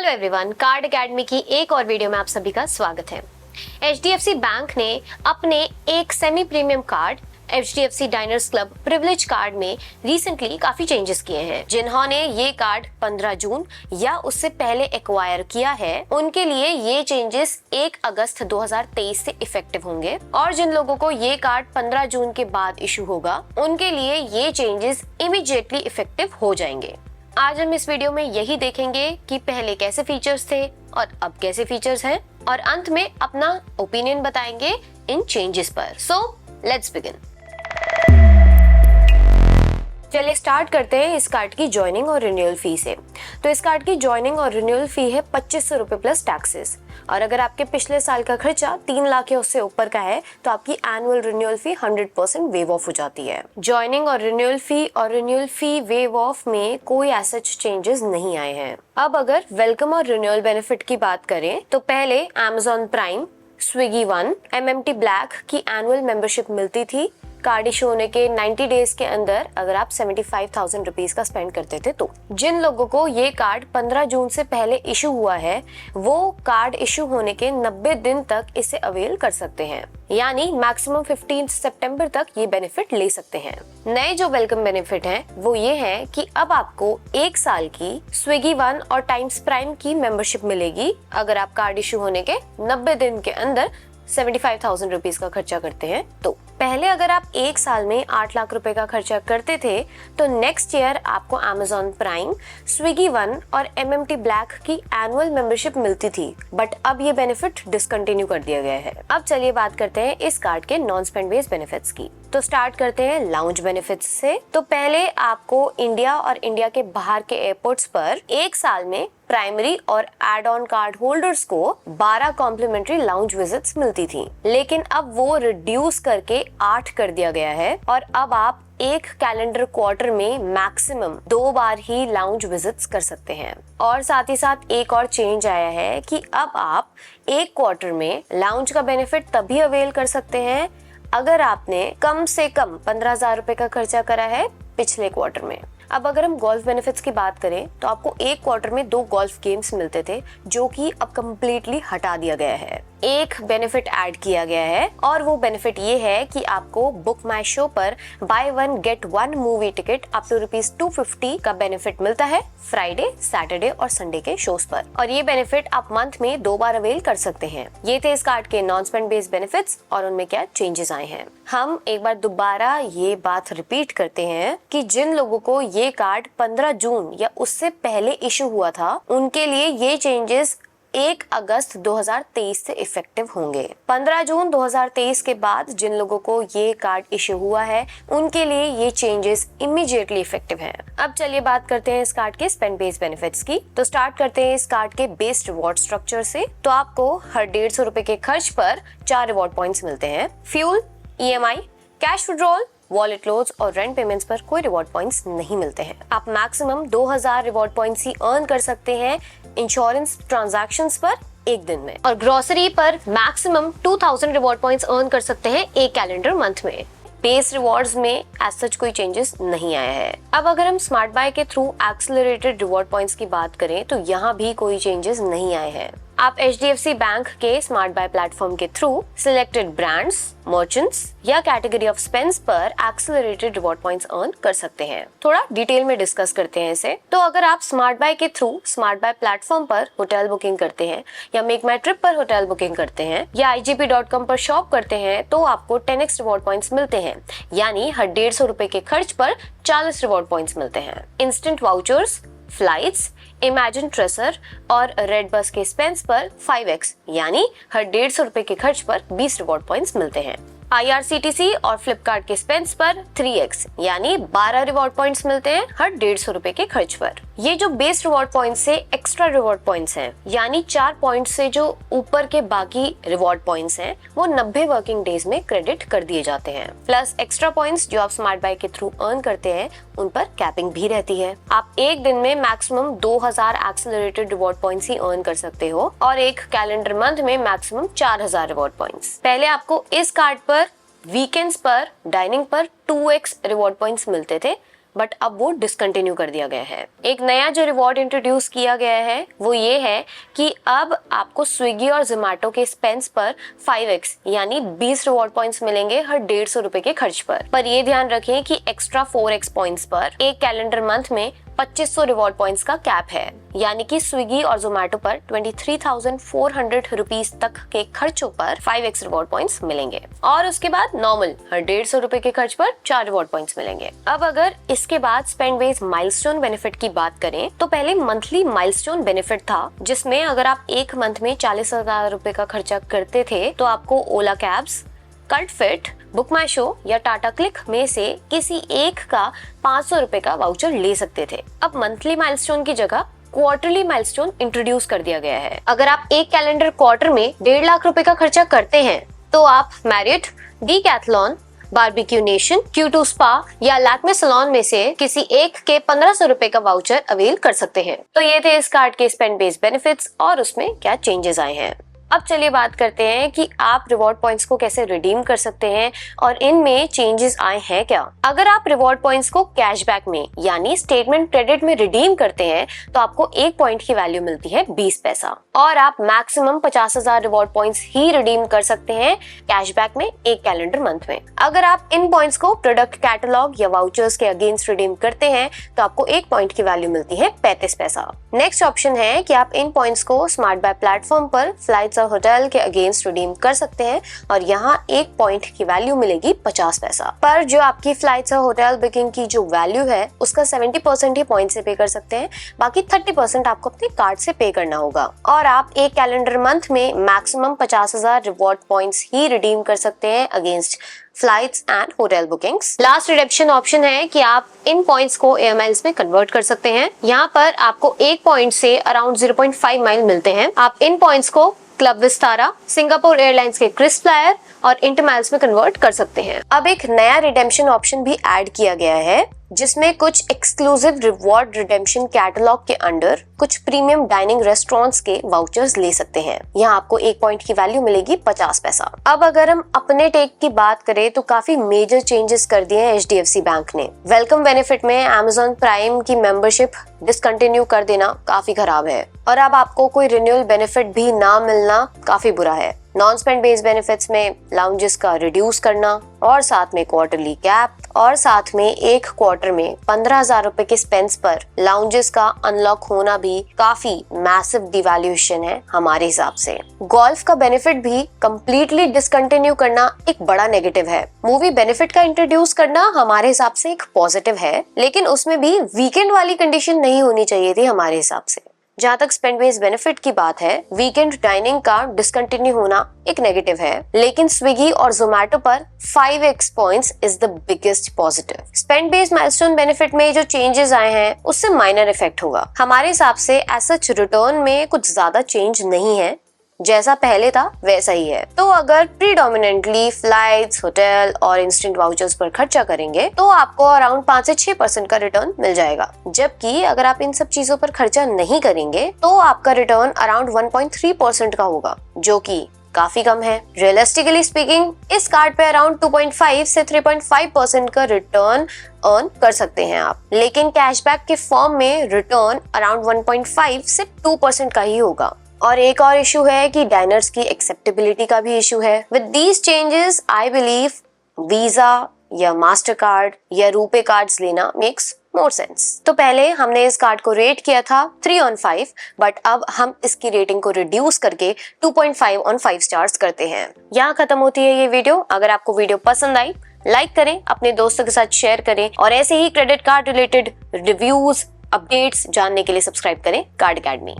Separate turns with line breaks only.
Hello everyone, card academy की एक और वीडियो में आप सभी का स्वागत है। एचडीएफसी बैंक ने अपने एक semi premium card HDFC diners club privilege card में रिसेंटली काफी चेंजेस किए हैं। जिन्होंने ये कार्ड 15 जून या उससे पहले एक्वायर किया है, उनके लिए ये चेंजेस 1 अगस्त 2023 से इफेक्टिव होंगे और जिन लोगों को ये कार्ड 15 जून के बाद इशू होगा, उनके लिए ये चेंजेस इमीडिएटली इफेक्टिव हो जाएंगे। आज हम इस वीडियो में यही देखेंगे कि पहले कैसे फीचर्स थे और अब कैसे फीचर्स हैं, और अंत में अपना ओपिनियन बताएंगे इन चेंजेस पर। So let's begin. चलिए स्टार्ट करते हैं इस कार्ड की ज्वाइनिंग और रिन्यूअल फी से। तो इस कार्ड की ज्वाइनिंग और रिन्यूअल फी है 2500 रुपए प्लस टैक्सेस, और अगर आपके पिछले साल का खर्चा 3 लाख या उससे ऊपर का है तो आपकी annual renewal fee 100% wave of हो जाती है। ज्वाइनिंग और रिन्यूअल फी वेव ऑफ में कोई ऐसे चेंजेस नहीं आए हैं। अब अगर वेलकम और रिन्यूअल बेनिफिट की बात करें तो पहले Amazon prime, Swiggy one, MMT black की एनुअल मेंबरशिप मिलती थी कार्ड इशू होने के 90 डेज के अंदर अगर आप 75,000 रुपीज का स्पेंड करते थे। तो जिन लोगों को ये कार्ड 15 जून से पहले इशू हुआ है, वो कार्ड इशू होने के 90 दिन तक इसे अवेल कर सकते हैं, यानी मैक्सिमम 15 सितंबर तक ये बेनिफिट ले सकते हैं। नए जो वेलकम बेनिफिट हैं वो ये है कि अब आपको 1 साल की स्विगी वन और टाइम्स प्राइम की मेंबरशिप मिलेगी अगर आप कार्ड इशू होने के 90 दिन के अंदर 75,000 रुपीज का खर्चा करते हैं। तो पहले अगर आप 1 साल में 8 लाख रुपए का खर्चा करते थे तो नेक्स्ट ईयर आपको Amazon प्राइम, स्विगी वन और MMT ब्लैक की एनुअल मेंबरशिप मिलती थी, बट अब ये बेनिफिट डिसकंटिन्यू कर दिया गया है। अब चलिए बात करते हैं इस कार्ड के नॉन स्पेंड बेस्ड बेनिफिट्स की। तो स्टार्ट करते हैं लाउंज बेनिफिट्स से। तो पहले आपको इंडिया और इंडिया के बाहर के एयरपोर्ट्स पर 1 साल में प्राइमरी और एड ऑन कार्ड होल्डर्स को 12 कॉम्प्लीमेंट्री लाउंज विजिट्स मिलती थी, लेकिन अब वो रिड्यूस करके 8 कर दिया गया है और अब आप एक कैलेंडर क्वार्टर में मैक्सिमम 2 बार ही लाउंज विजिट्स कर सकते हैं। और साथ ही साथ एक और चेंज आया है कि अब आप एक क्वार्टर में लाउंज का बेनिफिट तभी अवेल कर सकते हैं अगर आपने कम से कम 15,000 रुपए का खर्चा करा है पिछले क्वार्टर में। अब अगर हम गोल्फ बेनिफिट्स की बात करें तो आपको एक क्वार्टर में 2 गोल्फ गेम्स मिलते थे, जो कि अब कम्प्लीटली हटा दिया गया है। एक बेनिफिट ऐड किया गया है और वो बेनिफिट ये है कि आपको बुक माई शो पर buy 1 get 1 movie ticket up to ₹250 का बेनिफिट मिलता है फ्राइडे, सैटरडे और संडे के शोज पर, और ये बेनिफिट आप मंथ में 2 बार अवेल कर सकते हैं। ये थे इस कार्ड के नॉन स्पेंड बेस्ड बेनिफिट्स और उनमें क्या चेंजेस आए हैं। हम एक बार दोबारा ये बात रिपीट करते हैं कि जिन लोगों को ये कार्ड 15 जून या उससे पहले इशू हुआ था, उनके लिए ये चेंजेस 1 अगस्त 2023 से इफेक्टिव होंगे। 15 जून 2023 के बाद जिन लोगों को ये कार्ड इश्यू हुआ है, उनके लिए ये चेंजेस इमीडिएटली इफेक्टिव हैं। अब चलिए बात करते हैं इस कार्ड के स्पेंड बेस्ड बेनिफिट्स की। तो स्टार्ट करते हैं इस कार्ड के बेस्ड रिवॉर्ड स्ट्रक्चर से। तो आपको हर 150 रुपए के खर्च पर 4 रिवॉर्ड पॉइंट्स मिलते हैं। Fuel, EMI, cash withdrawal, wallet loads और रेंट पेमेंट्स पर कोई रिवॉर्ड पॉइंट्स नहीं मिलते हैं। आप मैक्सिमम 2000 रिवॉर्ड पॉइंट्स ही अर्न कर सकते हैं इंश्योरेंस ट्रांजैक्शंस पर एक दिन में, और ग्रोसरी पर मैक्सिमम 2000 रिवॉर्ड पॉइंट्स अर्न कर सकते हैं एक कैलेंडर मंथ में। बेस रिवॉर्ड्स में एज सच कोई चेंजेस नहीं आया है। अब अगर हम स्मार्ट बाय के थ्रू एक्सेलरेटेड रिवॉर्ड पॉइंट्स की बात करें तो यहाँ भी कोई चेंजेस नहीं आए हैं। आप HDFC बैंक के स्मार्ट बाय प्लेटफॉर्म के थ्रू सिलेक्टेड ब्रांड्स, मर्चेंट्स या कैटेगरी ऑफ स्पेंड्स पर एक्सेलरेटेड रिवॉर्ड पॉइंट्स अर्न कर सकते हैं। थोड़ा डिटेल में डिस्कस करते हैं इसे। तो अगर आप स्मार्ट बाय के थ्रू स्मार्ट बाय प्लेटफॉर्म पर होटल बुकिंग करते हैं या मेक माई ट्रिप पर होटल बुकिंग करते हैं या IGP.com पर शॉप करते हैं तो आपको 10x रिवॉर्ड पॉइंट्स मिलते हैं, यानी हर 150 रुपए के खर्च पर 40 रिवॉर्ड पॉइंट्स मिलते हैं। Instant vouchers, flights, imagine tracer और रेड बस के स्पेंस पर 5x, यानी हर 150 रुपए के खर्च पर 20 रिवॉर्ड पॉइंट्स मिलते हैं। IRCTC और फ्लिपकार्ट के स्पेंस पर 3x, यानी 12 रिवॉर्ड पॉइंट्स मिलते हैं हर 150 रुपए के खर्च पर। ये जो बेस रिवॉर्ड पॉइंट्स से एक्स्ट्रा रिवॉर्ड पॉइंट्स हैं, यानी 4 पॉइंट्स से जो ऊपर के बाकी रिवॉर्ड पॉइंट्स हैं, वो 90 वर्किंग डेज में क्रेडिट कर दिए जाते हैं। प्लस एक्स्ट्रा पॉइंट्स जो आप स्मार्ट बाय के थ्रू अर्न करते हैं, उन पर कैपिंग भी रहती है। आप एक दिन में मैक्सिमम 2000 एक्सेलरेटेड रिवॉर्ड पॉइंट्स ही अर्न कर सकते हो और एक कैलेंडर मंथ में मैक्सिमम 4000 रिवॉर्ड पॉइंट्स। पहले आपको इस कार्ड पर वीकेंड्स पर डाइनिंग पर 2x रिवॉर्ड पॉइंट्स मिलते थे, बट अब वो डिसकंटिन्यू कर दिया गया है। एक नया जो रिवॉर्ड इंट्रोड्यूस किया गया है वो ये है कि अब आपको स्विगी और जोमेटो के स्पेंस पर 5x यानी 20 रिवॉर्ड पॉइंट्स मिलेंगे हर 150 रुपए के खर्च पर ये ध्यान रखें कि एक्स्ट्रा 4x पॉइंट्स पर एक कैलेंडर मंथ में 2500 रिवॉर्ड पॉइंट्स का कैप है, यानी कि स्विगी और जोमेटो पर 23,400 रुपीज तक के खर्चों पर 5x रिवॉर्ड पॉइंट्स मिलेंगे और उसके बाद नॉर्मल हर 150 रुपए के खर्च पर 4 रिवॉर्ड पॉइंट्स मिलेंगे। अब अगर इसके बाद स्पेंड बेस्ड माइलस्टोन बेनिफिट की बात करें तो पहले मंथली माइलस्टोन बेनिफिट था, जिसमें अगर आप एक मंथ में 40,000 रुपए का खर्चा करते थे तो आपको ओला कैब्स, कल्ट फिट, बुक माई शो या टाटा क्लिक में से किसी एक का 500 रुपए का वाउचर ले सकते थे। अब मंथली माइलस्टोन की जगह क्वार्टरली माइलस्टोन इंट्रोड्यूस कर दिया गया है। अगर आप एक कैलेंडर क्वार्टर में 1.5 लाख रुपए का खर्चा करते हैं तो आप Marriott, Decathlon, Barbeque Nation, Q2 spa या लैक्मे सैलून में से किसी एक के 1500 रुपए का वाउचर अवेल कर सकते हैं। तो ये थे इस कार्ड के स्पेंड बेस्ड बेनिफिट्स और उसमें क्या चेंजेस आए हैं। अब चलिए बात करते हैं कि आप रिवॉर्ड पॉइंट्स को कैसे रिडीम कर सकते हैं और इनमें चेंजेस आए हैं क्या। अगर आप रिवॉर्ड पॉइंट्स को कैशबैक में यानी स्टेटमेंट क्रेडिट में रिडीम करते हैं तो आपको 1 पॉइंट की वैल्यू मिलती है 20 पैसा और आप मैक्सिमम 50,000 रिवॉर्ड पॉइंट्स ही रिडीम कर सकते हैं कैशबैक में एक कैलेंडर मंथ में। अगर आप इन पॉइंट्स को प्रोडक्ट कैटलॉग या वाउचर्स के अगेंस्ट रिडीम करते हैं तो आपको 1 पॉइंट की वैल्यू मिलती है 35 पैसा। नेक्स्ट ऑप्शन है कि आप इन पॉइंट्स को स्मार्ट बाय प्लेटफॉर्म पर फ्लाइट्स और होटल के अगेंस्ट रिडीम कर सकते हैं और यहाँ 1 पॉइंट की वैल्यू मिलेगी 50 पैसा। पर जो आपकी फ्लाइट्स और होटल बुकिंग की जो वैल्यू है उसका 70% ही पॉइंट से पे कर सकते हैं, बाकी 30% आपको अपने कार्ड से पे करना होगा और आप एक कैलेंडर मंथ में मैक्सिमम 50,000 रिवॉर्ड पॉइंट्स ही रिडीम कर सकते हैं against flights and hotel bookings. Last redemption option है कि आप इन पॉइंट्स को एयर माइल्स में कन्वर्ट कर सकते हैं। यहाँ पर आपको 1 पॉइंट से अराउंड 0.5 माइल मिलते हैं। आप इन पॉइंट्स को क्लब विस्तारा, सिंगापुर एयरलाइंस के क्रिस फ्लायर और इंटरमाइल्स में कन्वर्ट कर सकते हैं। अब एक नया रिडेम्पशन ऑप्शन भी ऐड किया गया है जिसमें कुछ एक्सक्लूसिव रिवॉर्ड रिडेम्पशन कैटलॉग के अंडर कुछ प्रीमियम डाइनिंग रेस्टोरेंट्स के वाउचर्स ले सकते हैं। यहाँ आपको 1 पॉइंट की वैल्यू मिलेगी 50 पैसा। अब अगर हम अपने टेक की बात करें तो काफी मेजर चेंजेस कर दिए हैं HDFC बैंक ने। वेलकम बेनिफिट में Amazon प्राइम की मेंबरशिप डिसकंटिन्यू कर देना काफी खराब है और अब आपको कोई रिन्यूअल बेनिफिट भी ना मिलना काफी बुरा है। नॉन स्पेंड बेस्ड बेनिफिट्स में लाउंजेस का रिड्यूस करना और साथ में क्वार्टरली कैप और साथ में एक क्वार्टर में 15,000 रुपए के स्पेंस पर लाउंजेस का अनलॉक होना भी काफी मैसिव डिवैल्यूएशन है हमारे हिसाब से। गोल्फ का बेनिफिट भी कंप्लीटली डिसकंटिन्यू करना एक बड़ा नेगेटिव है। मूवी बेनिफिट का इंट्रोड्यूस करना हमारे हिसाब से एक पॉजिटिव है, लेकिन उसमें भी वीकेंड वाली कंडीशन नहीं होनी चाहिए थी हमारे हिसाब से। जहाँ तक स्पेंड बेस्ड बेनिफिट की बात है, वीकेंड डाइनिंग का डिसकंटिन्यू होना एक नेगेटिव है, लेकिन स्विगी और जोमेटो पर 5x points is the biggest positive. Spend based milestone benefit में जो चेंजेस आए हैं उससे माइनर इफेक्ट होगा। हमारे हिसाब से ऐसा रिटर्न में कुछ ज्यादा चेंज नहीं है, जैसा पहले था वैसा ही है। तो अगर प्रीडोमिनेंटली फ्लाइट्स, होटल और इंस्टेंट वाउचर्स पर खर्चा करेंगे तो आपको अराउंड 5 से 6% का रिटर्न मिल जाएगा, जबकि अगर आप इन सब चीजों पर खर्चा नहीं करेंगे तो आपका रिटर्न अराउंड 1.3% का होगा, जो कि काफी कम है। रियलिस्टिकली स्पीकिंग इस कार्ड पे अराउंड 2.5 से 3.5% का रिटर्न अर्न कर सकते हैं आप, लेकिन कैशबैक के फॉर्म में रिटर्न अराउंड 1.5 से 2% का ही होगा। और एक और इशू है कि डाइनर्स की एक्सेप्टेबिलिटी का भी इशू है। With these changes I believe visa या मास्टर कार्ड या रुपे कार्ड्स लेना मेक्स मोर सेंस। तो पहले हमने इस कार्ड को रेट किया था 3 on 5, बट अब हम इसकी रेटिंग को रिड्यूस करके 2.5 on 5 स्टार्स करते हैं। यहाँ खत्म होती है ये वीडियो। अगर आपको वीडियो पसंद आई लाइक करें, अपने दोस्तों के साथ शेयर करें और ऐसे ही credit card related reviews, updates जानने के लिए सब्सक्राइब करें कार्ड अकेडमी।